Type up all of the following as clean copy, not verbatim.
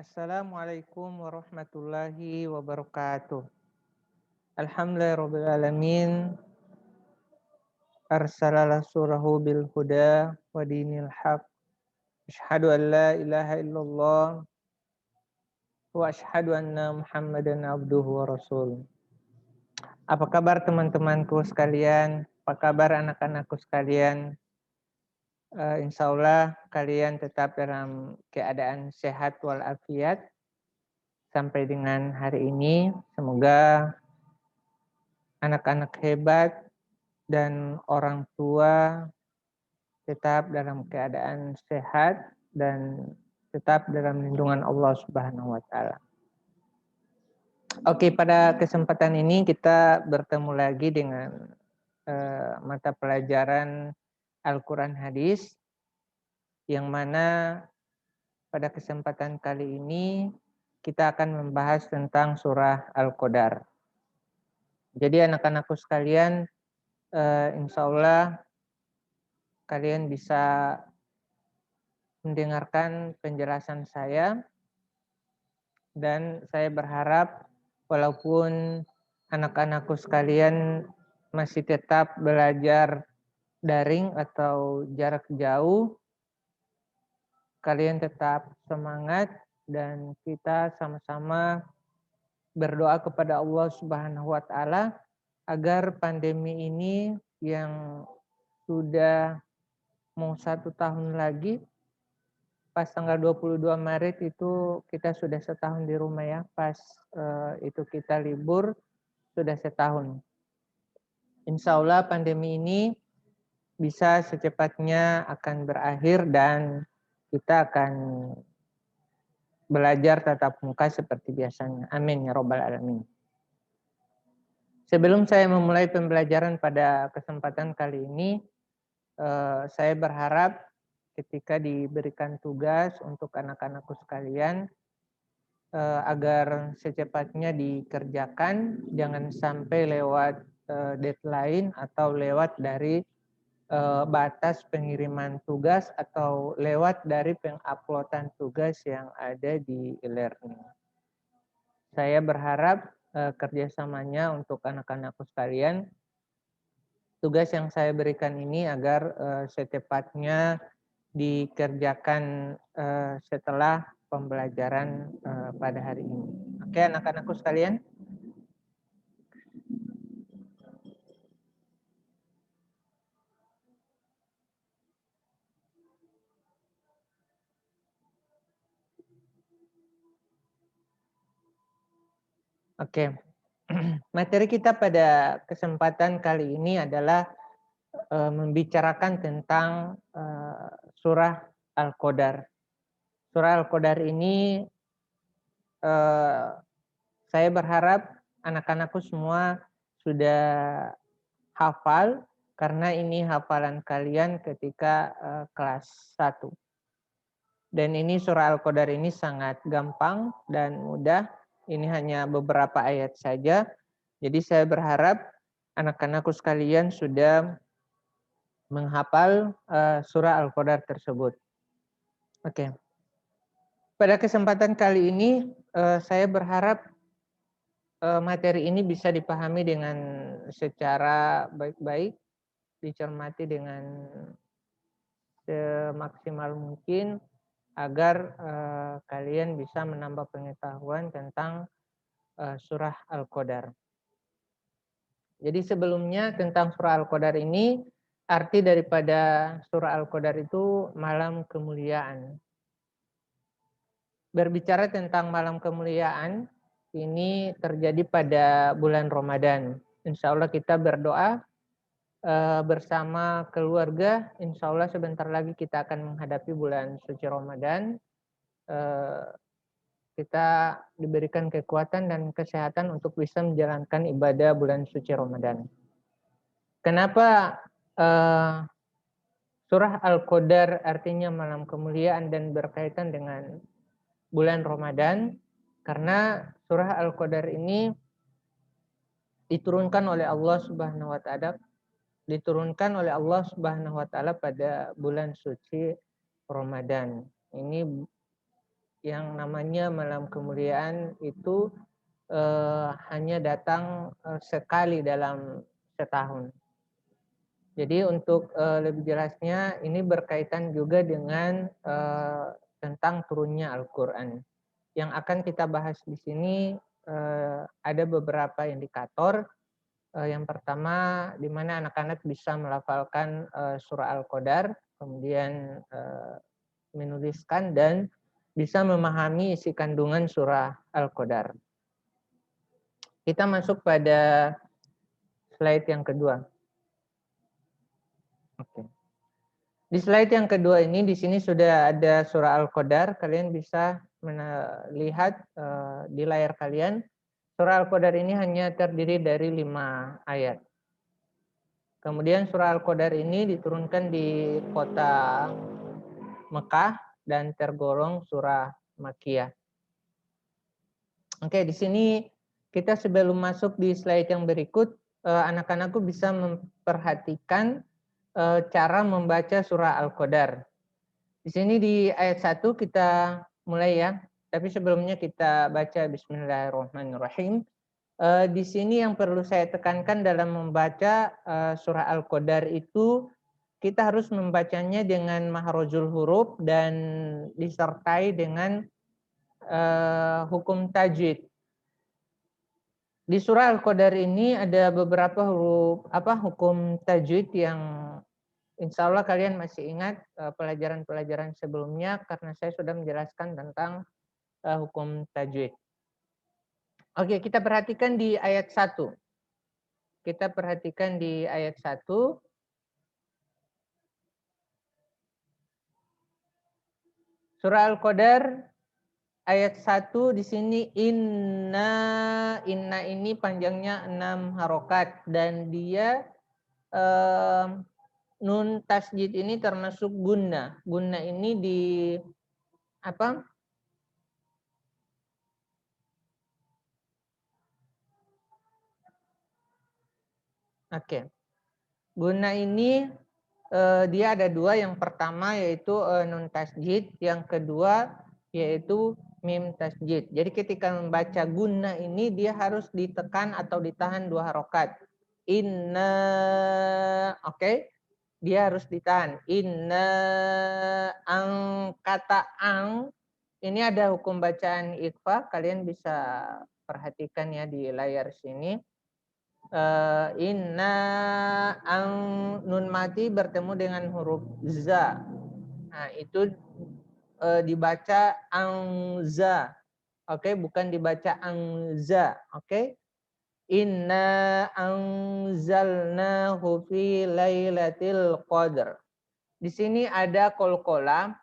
Assalamualaikum warahmatullahi wabarakatuh. Alhamdulillahirrabbilalamin. Arsalalah surahu bil huda wa dinil haq. Asyhadu an la ilaha illallah wa asyhadu anna muhammadan abduhu wa rasuluh. Apa kabar teman-temanku sekalian? Apa kabar anak-anakku sekalian? Insya Allah kalian tetap dalam keadaan sehat walafiat sampai dengan hari ini. Semoga anak-anak hebat dan orang tua tetap dalam keadaan sehat dan tetap dalam lindungan Allah Subhanahu wa taala. Oke, pada kesempatan ini kita bertemu lagi dengan mata pelajaran Al-Qur'an Hadis, yang mana pada kesempatan kali ini kita akan membahas tentang surah Al-Qadar. Jadi anak-anakku sekalian, insya Allah kalian bisa mendengarkan penjelasan saya, dan saya berharap walaupun anak-anakku sekalian masih tetap belajar daring atau jarak jauh, kalian tetap semangat dan kita sama-sama berdoa kepada Allah Subhanahu wa taala agar pandemi ini yang sudah mau 1 tahun lagi, pas tanggal 22 Maret itu kita sudah setahun di rumah ya, pas itu kita libur sudah setahun. Insya Allah pandemi ini bisa secepatnya akan berakhir dan kita akan belajar tatap muka seperti biasanya. Amin ya robbal alamin. Sebelum saya memulai pembelajaran pada kesempatan kali ini, saya berharap ketika diberikan tugas untuk anak-anakku sekalian, agar secepatnya dikerjakan, jangan sampai lewat deadline atau lewat dari batas pengiriman tugas atau lewat dari penguploadan tugas yang ada di e-learning. Saya berharap kerjasamanya untuk anak-anakku sekalian, tugas yang saya berikan ini agar secepatnya dikerjakan setelah pembelajaran pada hari ini. Oke, anak-anakku sekalian. Oke. Materi kita pada kesempatan kali ini adalah membicarakan tentang surah Al-Qadar. Surah Al-Qadar ini saya berharap anak-anakku semua sudah hafal, karena ini hafalan kalian ketika kelas 1. Dan ini surah Al-Qadar ini sangat gampang dan mudah. Ini hanya beberapa ayat saja. Jadi saya berharap anak-anakku sekalian sudah menghafal surah Al-Qadar tersebut. Oke. Pada kesempatan kali ini saya berharap materi ini bisa dipahami dengan secara baik-baik, dicermati dengan semaksimal mungkin agar kalian bisa menambah pengetahuan tentang surah Al-Qadar. Jadi sebelumnya tentang surah Al-Qadar ini, arti daripada surah Al-Qadar itu malam kemuliaan. Berbicara tentang malam kemuliaan, ini terjadi pada bulan Ramadan. Insya Allah kita berdoa bersama keluarga. Insya Allah sebentar lagi kita akan menghadapi bulan suci Ramadan. Kita diberikan kekuatan dan kesehatan untuk bisa menjalankan ibadah bulan suci Ramadan. Kenapa surah Al-Qadar artinya malam kemuliaan dan berkaitan dengan bulan Ramadan? Karena surah Al-Qadar ini diturunkan oleh Allah Subhanahu wa taala, pada bulan suci Ramadan. Ini yang namanya malam kemuliaan itu hanya datang sekali dalam setahun. Jadi untuk lebih jelasnya ini berkaitan juga dengan tentang turunnya Al-Quran. Yang akan kita bahas di sini ada beberapa indikator. Yang pertama, di mana anak-anak bisa melafalkan surah Al-Qadar, kemudian menuliskan dan bisa memahami isi kandungan surah Al-Qadar. Kita masuk pada slide yang kedua. Oke. Di slide yang kedua ini, di sini sudah ada surah Al-Qadar. Kalian bisa melihat di layar kalian. Surah Al-Qadar ini hanya terdiri dari 5 ayat. Kemudian surah Al-Qadar ini diturunkan di kota Mekah dan tergolong surah Makkiyah. Oke, di sini kita sebelum masuk di slide yang berikut, anak-anakku bisa memperhatikan cara membaca surah Al-Qadar. Di sini di ayat 1 kita mulai ya. Tapi sebelumnya kita baca Bismillahirrahmanirrahim. Di sini yang perlu saya tekankan dalam membaca surah Al-Qadar itu kita harus membacanya dengan mahrojul huruf dan disertai dengan hukum tajwid. Di surah Al-Qadar ini ada beberapa hukum tajwid yang insya Allah kalian masih ingat pelajaran-pelajaran sebelumnya karena saya sudah menjelaskan tentang hukum tajwid. Oke, kita perhatikan di ayat 1. Kita perhatikan di ayat 1. Surah Al-Qadar ayat 1 di sini inna ini panjangnya 6 harokat dan dia nun tasjid ini termasuk gunna. Gunna ini di apa? Oke. Gunna ini dia ada 2. Yang pertama yaitu nun tasjid, yang kedua yaitu mim tasjid. Jadi ketika membaca gunna ini dia harus ditekan atau ditahan 2 harokat. Inna, oke. Dia harus ditahan. Inna ang, kata ang ini ada hukum bacaan ikhfa. Kalian bisa perhatikan ya di layar sini. Inna ang nun mati bertemu dengan huruf za. Nah, itu dibaca angza. Oke, bukan dibaca angza. Oke. Inna anzalnahu fi lailatul qadar. Di sini ada qalqalah,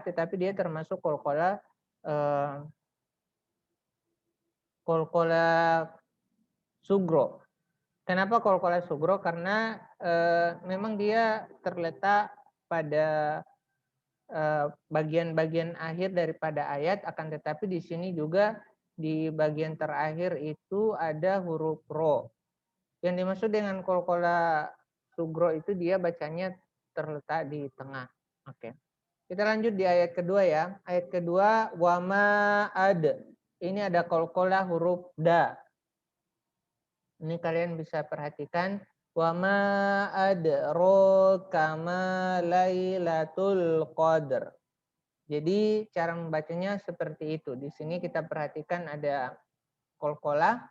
tetapi dia termasuk qalqalah sugro. Kenapa qalqalah sugro? Karena memang dia terletak pada bagian-bagian akhir daripada ayat, akan tetapi di sini juga di bagian terakhir itu ada huruf ro. Yang dimaksud dengan qalqalah sugro itu dia bacanya terletak di tengah. Oke. Kita lanjut di ayat kedua ya. Ayat kedua wama ad. Ini ada qalqalah huruf da. Ini kalian bisa perhatikan wama adraka ma lailatul qadar. Jadi cara membacanya seperti itu. Di sini kita perhatikan ada qalqalah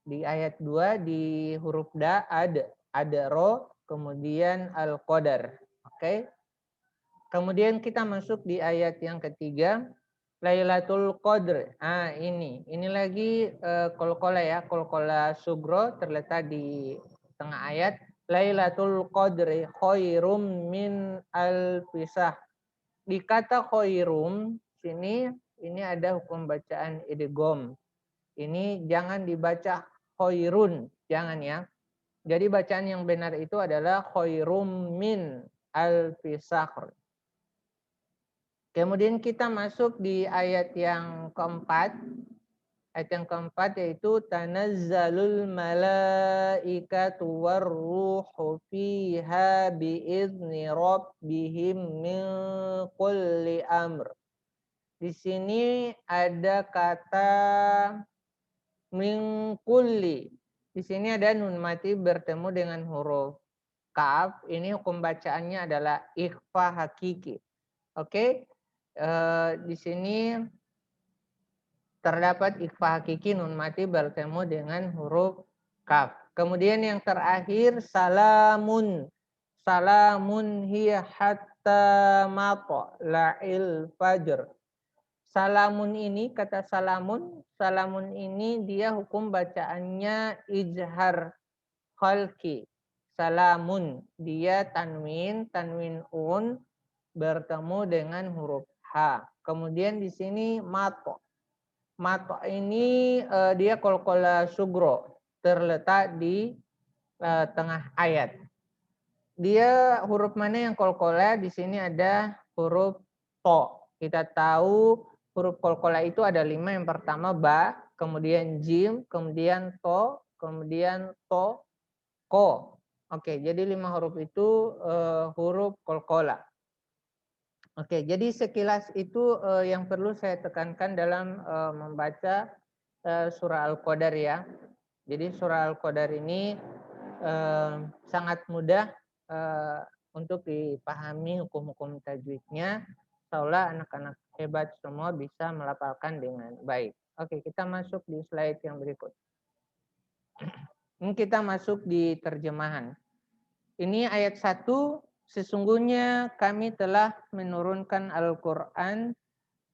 di ayat 2 di huruf da ada ro, kemudian al-qadar. Oke. Kemudian kita masuk di ayat yang ketiga Lailatul Qadr. Ini lagi qalqalah ya, qalqalah sugro terletak di tengah ayat. Lailatul Qadri khairum min alfisah. Di kata khairum sini ini ada hukum bacaan idgham. Ini jangan dibaca khairun, jangan ya. Jadi bacaan yang benar itu adalah khairum min alfisah. Kemudian kita masuk di ayat yang keempat. Ayat yang keempat yaitu tanazzalul malaikatu warruhu fiha biizni rabbihim min kulli amr. Di sini ada kata min kulli. Di sini ada nun mati bertemu dengan huruf kaf. Ini hukum bacaannya adalah ikhfa hakiki. Oke. Di sini terdapat ikhfa hakiki nun mati bertemu dengan huruf kaf. Kemudian yang terakhir salamun. Salamun hiya hatta matla'il fajr. Salamun ini, kata salamun ini dia hukum bacaannya ijhar khalqi. Salamun, dia tanwin bertemu dengan huruf H. Kemudian di sini mato. Mato ini dia qalqalah sugro, terletak di tengah ayat. Dia huruf mana yang qalqalah? Di sini ada huruf to. Kita tahu huruf qalqalah itu ada 5. Yang pertama ba, kemudian jim, kemudian to, kemudian to, ko. Oke, jadi 5 huruf itu huruf qalqalah. Oke, jadi sekilas itu yang perlu saya tekankan dalam membaca surah Al-Qadar ya. Jadi surah Al-Qadar ini sangat mudah untuk dipahami hukum-hukum tajwidnya. Seolah anak-anak hebat semua bisa melafalkan dengan baik. Oke, kita masuk di slide yang berikut. Ini kita masuk di terjemahan. Ini ayat 1, sesungguhnya kami telah menurunkan Al-Quran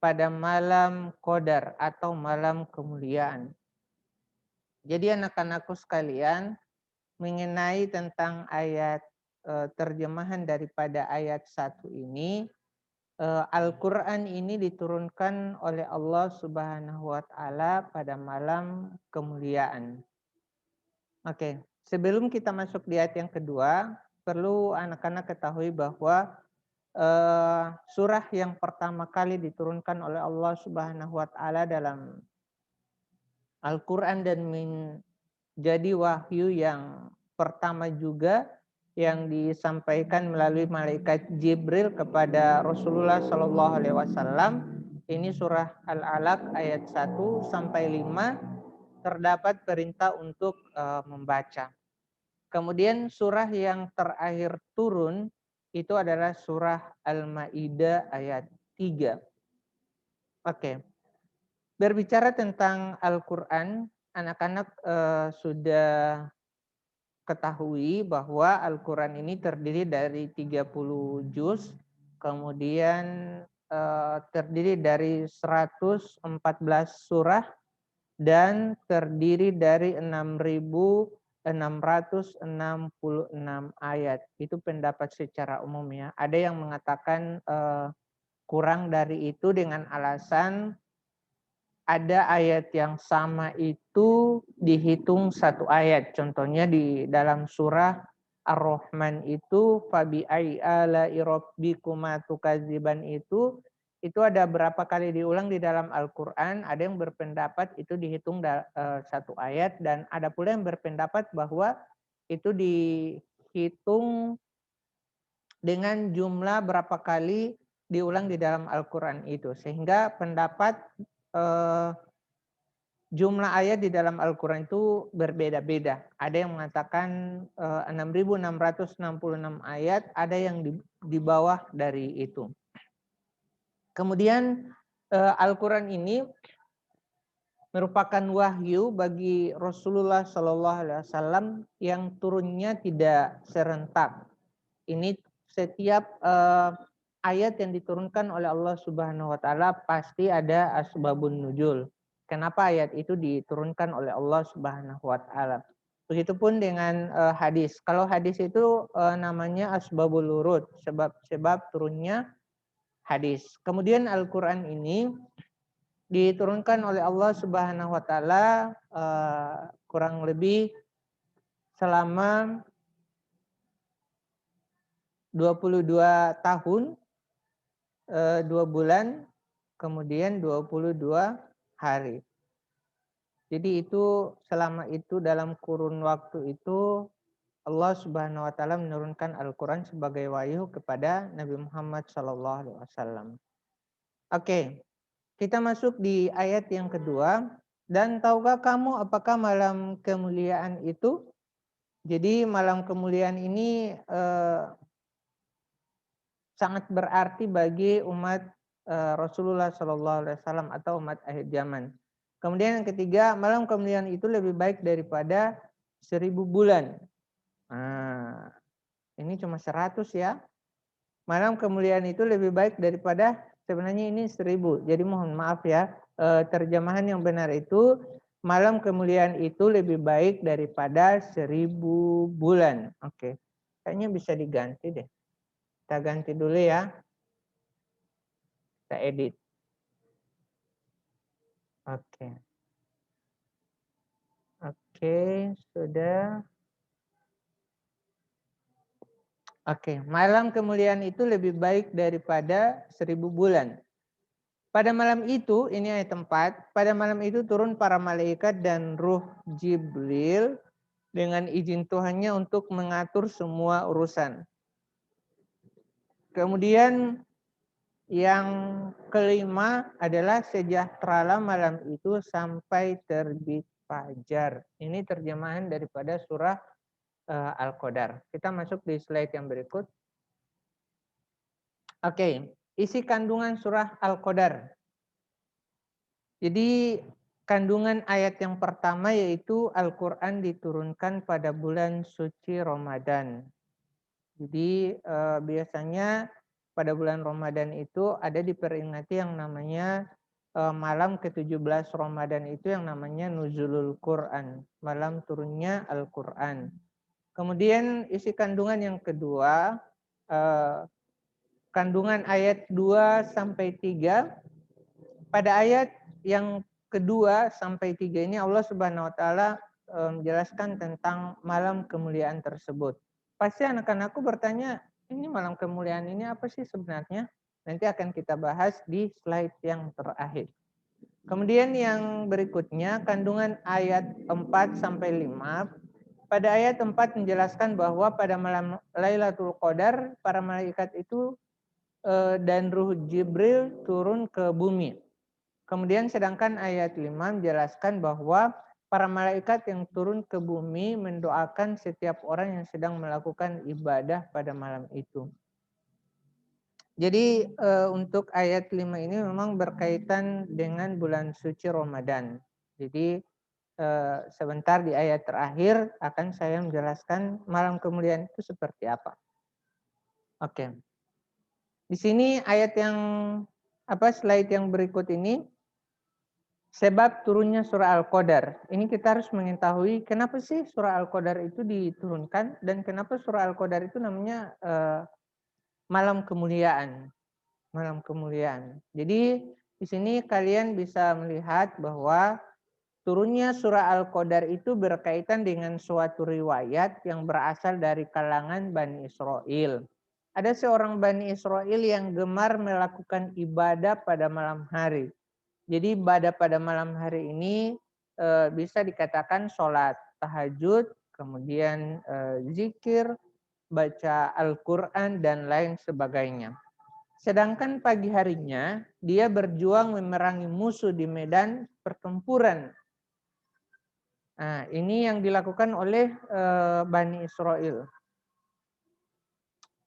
pada malam Qadar atau malam kemuliaan. Jadi anak-anakku sekalian, mengenai tentang ayat terjemahan daripada ayat 1 ini, Al-Quran ini diturunkan oleh Allah Subhanahu wa Ta'ala pada malam kemuliaan. Oke, sebelum kita masuk di ayat yang kedua, perlu anak-anak ketahui bahwa surah yang pertama kali diturunkan oleh Allah Subhanahu wa Ta'ala dalam Al-Quran dan menjadi wahyu yang pertama juga yang disampaikan melalui malaikat Jibril kepada Rasulullah Shallallahu Alaihi Wasallam. Ini surah Al-Alaq ayat 1 sampai 5 terdapat perintah untuk membaca. Kemudian surah yang terakhir turun itu adalah surah Al-Maidah ayat 3. Oke. Berbicara tentang Al-Quran, anak-anak sudah ketahui bahwa Al-Quran ini terdiri dari 30 juz, kemudian terdiri dari 114 surah, dan terdiri dari 6.666 ayat. Itu pendapat secara umum ya. Ada yang mengatakan kurang dari itu dengan alasan ada ayat yang sama itu dihitung satu ayat. Contohnya di dalam surah Ar-Rahman itu fabi ai ala'i rabbikuma tukadziban itu ada berapa kali diulang di dalam Al-Qur'an. Ada yang berpendapat itu dihitung satu ayat, dan ada pula yang berpendapat bahwa itu dihitung dengan jumlah berapa kali diulang di dalam Al-Qur'an itu. Sehingga pendapat jumlah ayat di dalam Al-Quran itu berbeda-beda. Ada yang mengatakan 6.666 ayat, ada yang di bawah dari itu. Kemudian Al-Quran ini merupakan wahyu bagi Rasulullah Shallallahu Alaihi Wasallam yang turunnya tidak serentak. Ini setiap ayat yang diturunkan oleh Allah Subhanahu Wa Taala pasti ada asbabun nuzul. Kenapa ayat itu diturunkan oleh Allah Subhanahu Wa Taala? Begitupun dengan hadis. Kalau hadis itu namanya asbabul wurud, sebab turunnya hadis. Kemudian Al-Quran ini diturunkan oleh Allah Subhanahu Wa Taala kurang lebih selama 22 tahun, 2 bulan, kemudian 22 hari. Jadi itu selama itu dalam kurun waktu itu Allah Subhanahu wa taala menurunkan Al-Qur'an sebagai wahyu kepada Nabi Muhammad sallallahu alaihi wasallam. Oke, kita masuk di ayat yang kedua. Dan tahukah kamu apakah malam kemuliaan itu? Jadi malam kemuliaan ini sangat berarti bagi umat Rasulullah sallallahu alaihi wasallam atau umat akhir zaman. Kemudian yang ketiga, malam kemuliaan itu lebih baik daripada 1000 bulan. Nah, ini cuma 100 ya. Malam kemuliaan itu lebih baik daripada, sebenarnya ini 1000. Jadi mohon maaf ya, terjemahan yang benar itu malam kemuliaan itu lebih baik daripada 1000 bulan. Oke. Kayaknya bisa diganti deh. Kita ganti dulu ya. Kita edit. Oke. Oke, sudah. Oke, malam kemuliaan itu lebih baik daripada 1000 bulan. Pada malam itu, ini ayat 4, pada malam itu turun para malaikat dan ruh Jibril dengan izin Tuhannya untuk mengatur semua urusan. Kemudian yang kelima adalah sejahteralah malam itu sampai terbit fajar. Ini terjemahan daripada surah Al-Qadar. Kita masuk di slide yang berikut. Oke, isi kandungan surah Al-Qadar. Jadi kandungan ayat yang pertama yaitu Al-Quran diturunkan pada bulan suci Ramadan. Jadi biasanya pada bulan Ramadan itu ada diperingati yang namanya malam ke-17 Ramadan itu yang namanya Nuzulul Quran, malam turunnya Al-Quran. Kemudian isi kandungan yang kedua, kandungan ayat 2 sampai 3. Pada ayat yang kedua sampai 3 ini Allah Subhanahu wa taala menjelaskan tentang malam kemuliaan tersebut. Pasti anak-anakku bertanya, ini malam kemuliaan ini apa sih sebenarnya? Nanti akan kita bahas di slide yang terakhir. Kemudian yang berikutnya kandungan ayat 4 sampai 5. Pada ayat 4 menjelaskan bahwa pada malam Lailatul Qadar para malaikat itu dan ruh Jibril turun ke bumi. Kemudian sedangkan ayat 5 menjelaskan bahwa para malaikat yang turun ke bumi mendoakan setiap orang yang sedang melakukan ibadah pada malam itu. Jadi untuk ayat 5 ini memang berkaitan dengan bulan suci Ramadan. Jadi sebentar di ayat terakhir akan saya menjelaskan malam kemuliaan itu seperti apa. Oke. Di sini ayat yang slide yang berikut ini, sebab turunnya surah Al-Qadar. Ini kita harus mengetahui kenapa sih surah Al-Qadar itu diturunkan dan kenapa surah Al-Qadar itu namanya malam kemuliaan. Malam kemuliaan. Jadi di sini kalian bisa melihat bahwa turunnya surah Al-Qadar itu berkaitan dengan suatu riwayat yang berasal dari kalangan Bani Israel. Ada seorang Bani Israel yang gemar melakukan ibadah pada malam hari. Jadi ibadah pada malam hari ini bisa dikatakan sholat tahajud, kemudian zikir, baca Al-Quran, dan lain sebagainya. Sedangkan pagi harinya dia berjuang memerangi musuh di medan pertempuran. Nah, ini yang dilakukan oleh Bani Israel.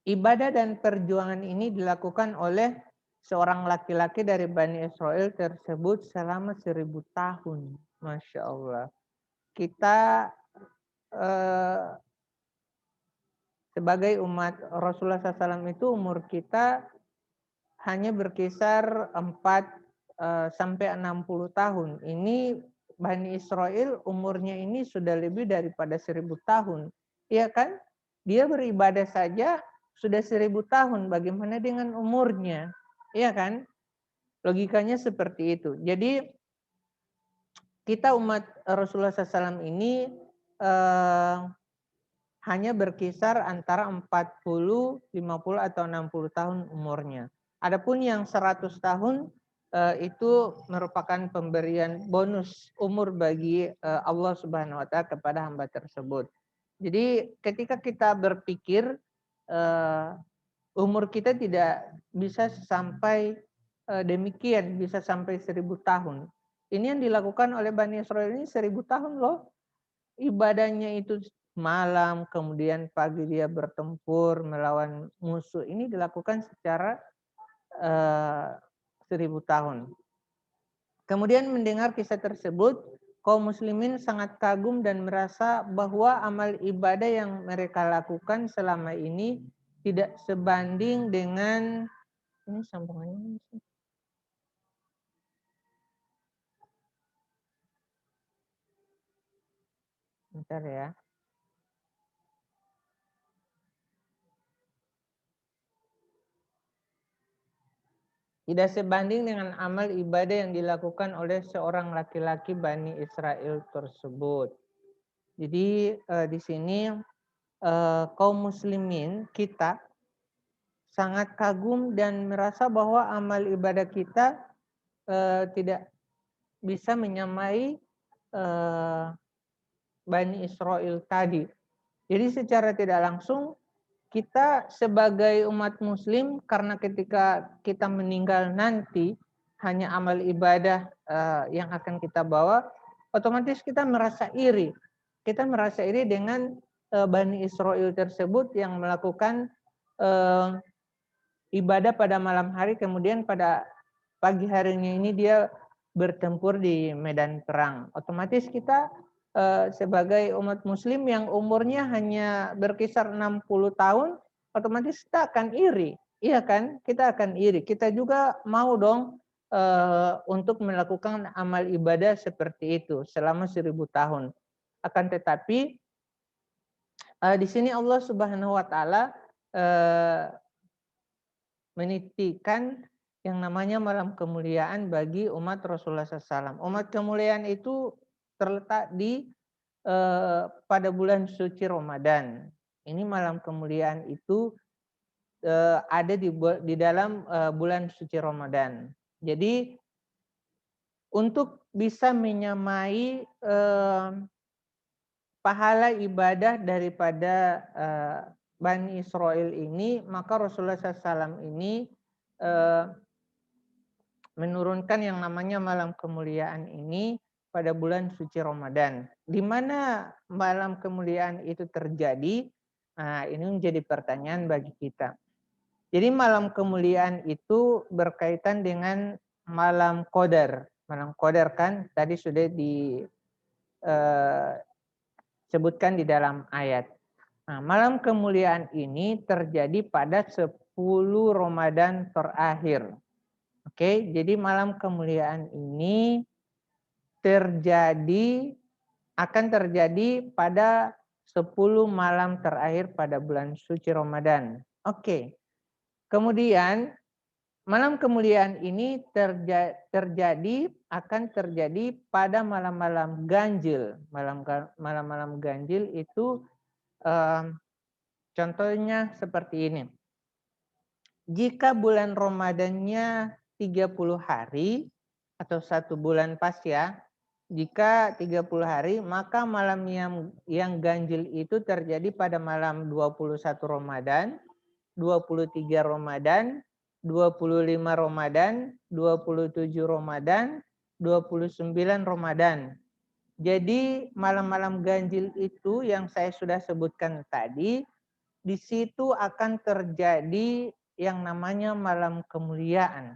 Ibadah dan perjuangan ini dilakukan oleh seorang laki-laki dari Bani Israel tersebut selama 1000 tahun. Masya Allah. Kita sebagai umat Rasulullah SAW itu umur kita hanya berkisar 4 sampai 60 tahun. Ini Bani Israel umurnya ini sudah lebih daripada 1000 tahun. Iya kan? Dia beribadah saja sudah 1000 tahun. Bagaimana dengan umurnya? Iya kan? Logikanya seperti itu. Jadi kita umat Rasulullah SAW ini hanya berkisar antara 40, 50 atau 60 tahun umurnya. Adapun yang 100 tahun itu merupakan pemberian bonus umur bagi Allah Subhanahu wa taala kepada hamba tersebut. Jadi ketika kita berpikir umur kita tidak bisa sampai demikian, bisa sampai 1000 tahun. Ini yang dilakukan oleh Bani Israel ini 1000 tahun loh. Ibadahnya itu malam, kemudian pagi dia bertempur melawan musuh. Ini dilakukan secara 1000 tahun. Kemudian mendengar kisah tersebut, kaum muslimin sangat kagum dan merasa bahwa amal ibadah yang mereka lakukan selama ini tidak sebanding dengan ini sambungannya. Bentar ya. Tidak sebanding dengan amal ibadah yang dilakukan oleh seorang laki-laki Bani Israel tersebut. Jadi di sini kaum muslimin kita sangat kagum dan merasa bahwa amal ibadah kita tidak bisa menyamai Bani Israel tadi. Jadi secara tidak langsung kita sebagai umat muslim, karena ketika kita meninggal nanti hanya amal ibadah yang akan kita bawa, otomatis kita merasa iri. Kita merasa iri dengan Bani Israel tersebut yang melakukan ibadah pada malam hari, kemudian pada pagi harinya ini dia bertempur di medan perang. Otomatis kita sebagai umat muslim yang umurnya hanya berkisar 60 tahun, otomatis kita akan iri. Iya kan? Kita akan iri. Kita juga mau dong untuk melakukan amal ibadah seperti itu selama 1000 tahun. Akan tetapi di sini Allah Subhanahu wa taala menitikan yang namanya malam kemuliaan bagi umat Rasulullah SAW. Umat kemuliaan itu terletak di pada bulan suci Ramadan. Ini malam kemuliaan itu ada di dalam bulan suci Ramadan. Jadi untuk bisa menyamai pahala ibadah daripada Bani Israel ini, maka Rasulullah SAW ini menurunkan yang namanya malam kemuliaan ini pada bulan suci Ramadan. Di mana malam kemuliaan itu terjadi? Nah, ini menjadi pertanyaan bagi kita. Jadi malam kemuliaan itu berkaitan dengan malam Qadar. Malam Qadar kan tadi sudah disebutkan di dalam ayat. Nah, malam kemuliaan ini terjadi pada 10 Ramadan terakhir. Oke, jadi malam kemuliaan ini akan terjadi pada 10 malam terakhir pada bulan suci Ramadan. Oke. Kemudian malam kemuliaan ini akan terjadi pada malam-malam ganjil. Malam-malam ganjil itu contohnya seperti ini. Jika bulan Ramadannya 30 hari atau 1 bulan pas ya, jika 30 hari maka malam yang ganjil itu terjadi pada malam 21 Ramadan, 23 Ramadan, 25 Ramadan, 27 Ramadan, 29 Ramadan. Jadi malam-malam ganjil itu yang saya sudah sebutkan tadi, di situ akan terjadi yang namanya malam kemuliaan.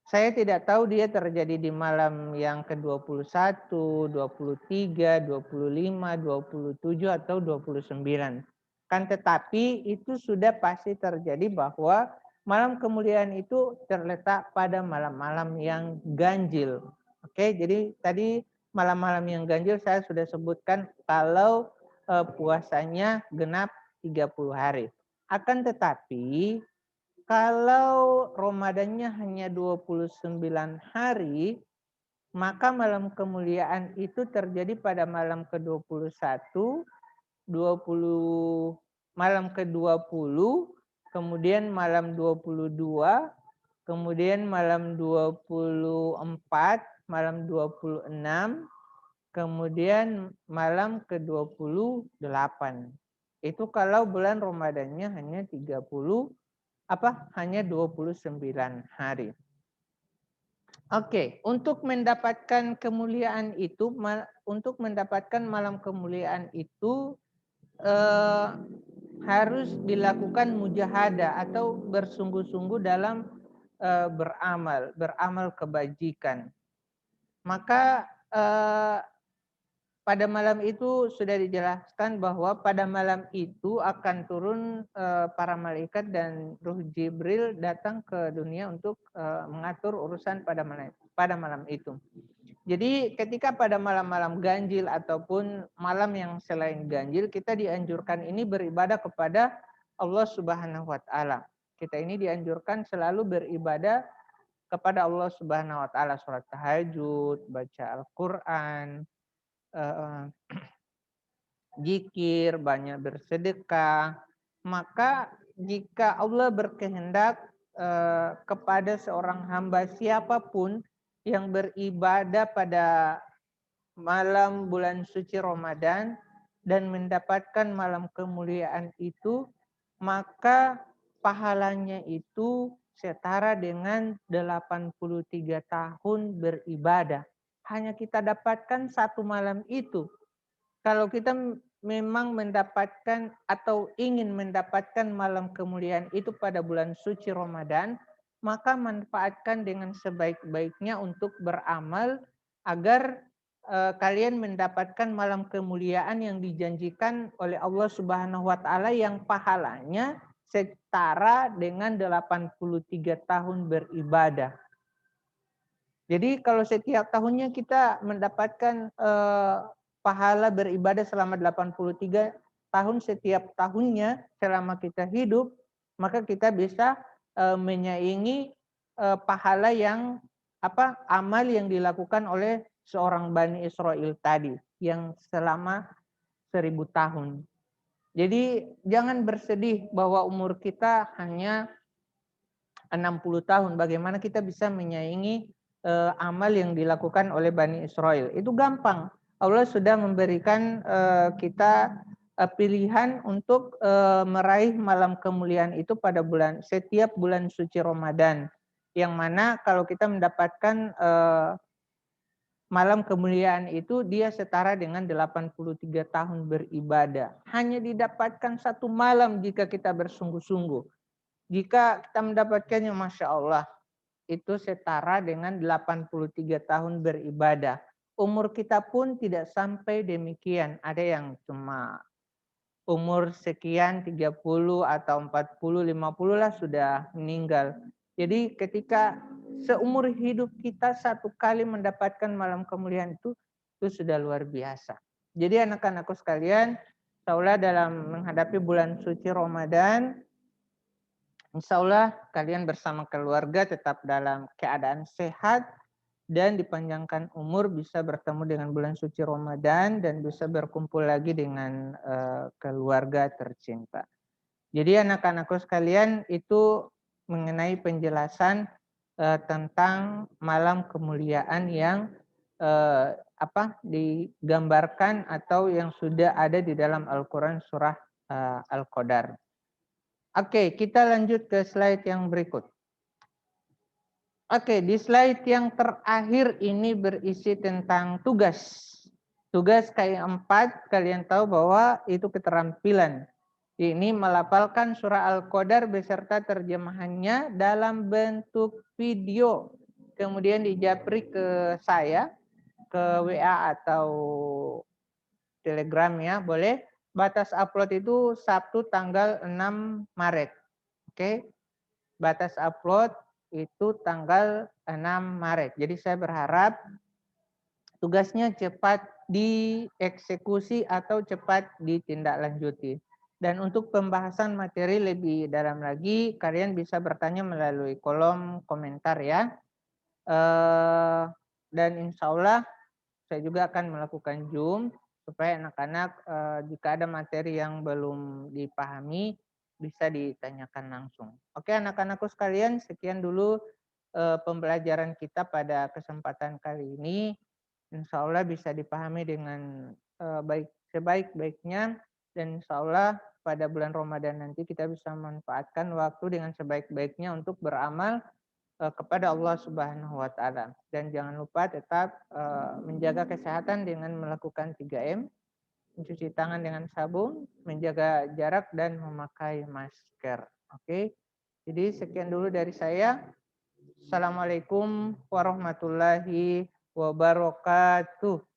Saya tidak tahu dia terjadi di malam yang ke-21, 23, 25, 27 atau 29. Kan tetapi itu sudah pasti terjadi bahwa malam kemuliaan itu terletak pada malam-malam yang ganjil. Oke, jadi tadi malam-malam yang ganjil saya sudah sebutkan kalau puasanya genap 30 hari. Akan tetapi kalau Ramadannya hanya 29 hari, maka malam kemuliaan itu terjadi pada malam ke-21, 20 malam ke-20, kemudian malam 22, kemudian malam 24, malam 26, kemudian malam ke-28. Itu kalau bulan Ramadannya hanya 29 hari. Oke, untuk mendapatkan kemuliaan itu, untuk mendapatkan malam kemuliaan itu harus dilakukan mujahadah atau bersungguh-sungguh dalam beramal kebajikan. Maka pada malam itu sudah dijelaskan bahwa pada malam itu akan turun para malaikat dan Ruh Jibril datang ke dunia untuk mengatur urusan pada malam itu. Jadi ketika pada malam-malam ganjil ataupun malam yang selain ganjil, kita dianjurkan ini beribadah kepada Allah Subhanahu wa taala. Kita ini dianjurkan selalu beribadah kepada Allah Subhanahu wa taala, salat tahajud, baca Al-Qur'an, zikir, banyak bersedekah. Maka jika Allah berkehendak kepada seorang hamba siapapun yang beribadah pada malam bulan suci Ramadan dan mendapatkan malam kemuliaan itu, maka pahalanya itu setara dengan 83 tahun beribadah. Hanya kita dapatkan satu malam itu. Kalau kita memang mendapatkan atau ingin mendapatkan malam kemuliaan itu pada bulan suci Ramadan, maka manfaatkan dengan sebaik-baiknya untuk beramal agar kalian mendapatkan malam kemuliaan yang dijanjikan oleh Allah Subhanahu wa taala yang pahalanya setara dengan 83 tahun beribadah. Jadi kalau setiap tahunnya kita mendapatkan pahala beribadah selama 83 tahun setiap tahunnya selama kita hidup, maka kita bisa menyaingi pahala yang amal yang dilakukan oleh seorang Bani Israel tadi yang selama 1000 tahun. Jadi jangan bersedih bahwa umur kita hanya 60 tahun. Bagaimana kita bisa menyaingi amal yang dilakukan oleh Bani Israel? Itu gampang. Allah sudah memberikan kita pilihan untuk meraih malam kemuliaan itu pada setiap bulan suci Ramadan. Yang mana kalau kita mendapatkan malam kemuliaan itu dia setara dengan 83 tahun beribadah. Hanya didapatkan satu malam jika kita bersungguh-sungguh. Jika kita mendapatkannya, Masya Allah, itu setara dengan 83 tahun beribadah. Umur kita pun tidak sampai demikian. Ada yang cuma umur sekian 30 atau 40, 50 lah sudah meninggal. Jadi ketika seumur hidup kita satu kali mendapatkan malam kemuliaan itu sudah luar biasa. Jadi anak-anakku sekalian, insya Allah dalam menghadapi bulan suci Ramadan, insya Allah kalian bersama keluarga tetap dalam keadaan sehat dan dipanjangkan umur, bisa bertemu dengan bulan suci Ramadan dan bisa berkumpul lagi dengan keluarga tercinta. Jadi anak-anakku sekalian, itu mengenai penjelasan tentang malam kemuliaan yang digambarkan atau yang sudah ada di dalam Al-Quran surah Al-Qadar. Oke, kita lanjut ke slide yang berikut. Oke, di slide yang terakhir ini berisi tentang tugas. Tugas K4, kalian tahu bahwa itu keterampilan. Ini melafalkan surah Al-Qadar beserta terjemahannya dalam bentuk video. Kemudian dijapri ke saya, ke WA atau Telegram ya, boleh. Batas upload itu Sabtu tanggal 6 Maret. Oke, batas upload itu tanggal 6 Maret. Jadi saya berharap tugasnya cepat dieksekusi atau cepat ditindaklanjuti. Dan untuk pembahasan materi lebih dalam lagi, kalian bisa bertanya melalui kolom komentar ya. Dan insya Allah saya juga akan melakukan Zoom supaya anak-anak jika ada materi yang belum dipahami bisa ditanyakan langsung. Oke anak-anakku sekalian, sekian dulu pembelajaran kita pada kesempatan kali ini insya Allah bisa dipahami dengan sebaik-baiknya, dan insya Allah pada bulan Ramadan nanti kita bisa memanfaatkan waktu dengan sebaik-baiknya untuk beramal kepada Allah Subhanahu wa taala. Dan jangan lupa tetap menjaga kesehatan dengan melakukan 3M, mencuci tangan dengan sabun, menjaga jarak dan memakai masker. Oke. Jadi sekian dulu dari saya. Assalamualaikum warahmatullahi wabarakatuh.